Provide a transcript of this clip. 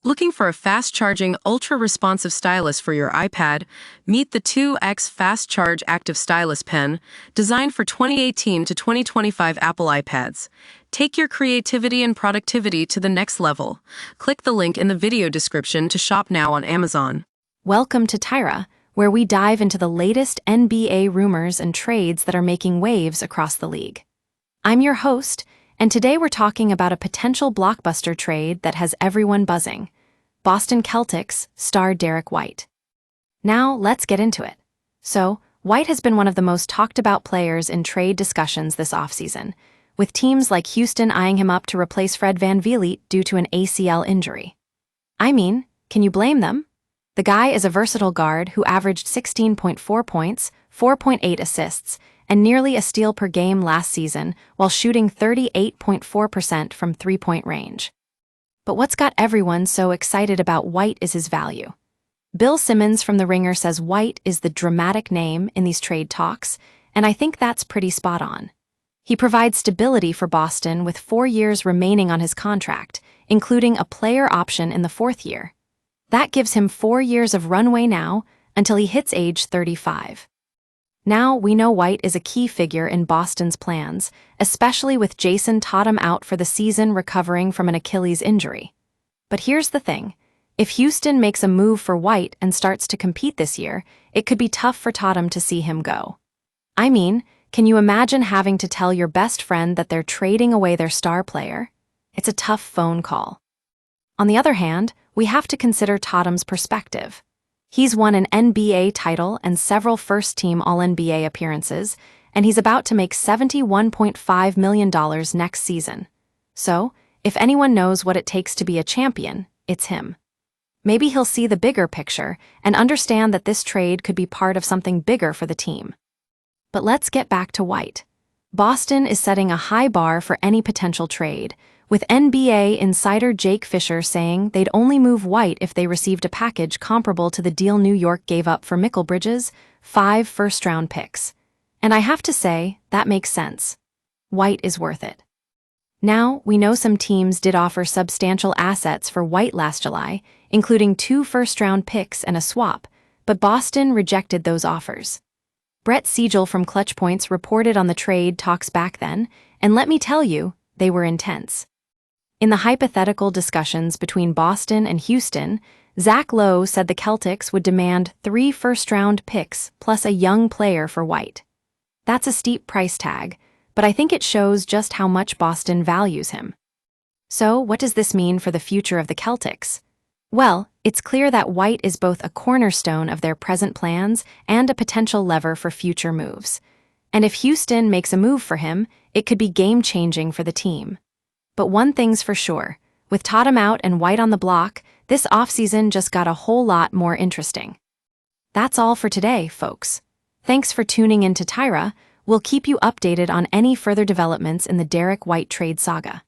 Looking for a fast-charging, ultra-responsive stylus for your iPad? Meet the 2X Fast Charge Active Stylus Pen, designed for 2018 to 2025 Apple iPads. Take your creativity and productivity to the next level. Click the link in the video description to shop now on Amazon. Welcome to Tyra, where we dive into the latest NBA rumors and trades that are making waves across the league. I'm your host, and today we're talking about a potential blockbuster trade that has everyone buzzing: Boston Celtics star Derrick White. Now, let's get into it. So, White has been one of the most talked about players in trade discussions this offseason, with teams like Houston eyeing him up to replace Fred VanVleet due to an ACL injury. I mean, can you blame them? The guy is a versatile guard who averaged 16.4 points, 4.8 assists, and nearly a steal per game last season while shooting 38.4% from three-point range. But what's got everyone so excited about White is his value. Bill Simmons from The Ringer says White is the dramatic name in these trade talks, and I think that's pretty spot on. He provides stability for Boston with 4 years remaining on his contract, including a player option in the fourth year. That gives him 4 years of runway now until he hits age 35. Now we know White is a key figure in Boston's plans, especially with Jason Tatum out for the season recovering from an Achilles injury. But here's the thing. If Houston makes a move for White and starts to compete this year, it could be tough for Tatum to see him go. I mean, can you imagine having to tell your best friend that they're trading away their star player? It's a tough phone call. On the other hand, we have to consider Tatum's perspective. He's won an NBA title and several first-team All-NBA appearances, and he's about to make $71.5 million next season. So, if anyone knows what it takes to be a champion, it's him. Maybe he'll see the bigger picture and understand that this trade could be part of something bigger for the team. But let's get back to White. Boston is setting a high bar for any potential trade, with NBA insider Jake Fisher saying they'd only move White if they received a package comparable to the deal New York gave up for Mikal Bridges, 5 first-round picks. And I have to say, that makes sense. White is worth it. Now, we know some teams did offer substantial assets for White last July, including 2 first-round picks and a swap, but Boston rejected those offers. Brett Siegel from Clutch Points reported on the trade talks back then, and let me tell you, they were intense. In the hypothetical discussions between Boston and Houston, Zach Lowe said the Celtics would demand 3 first-round picks plus a young player for White. That's a steep price tag, but I think it shows just how much Boston values him. So, what does this mean for the future of the Celtics? Well, it's clear that White is both a cornerstone of their present plans and a potential lever for future moves. And if Houston makes a move for him, it could be game-changing for the team. But one thing's for sure, with Tatum out and White on the block, this offseason just got a whole lot more interesting. That's all for today, folks. Thanks for tuning in to Tyra. We'll keep you updated on any further developments in the Derrick White trade saga.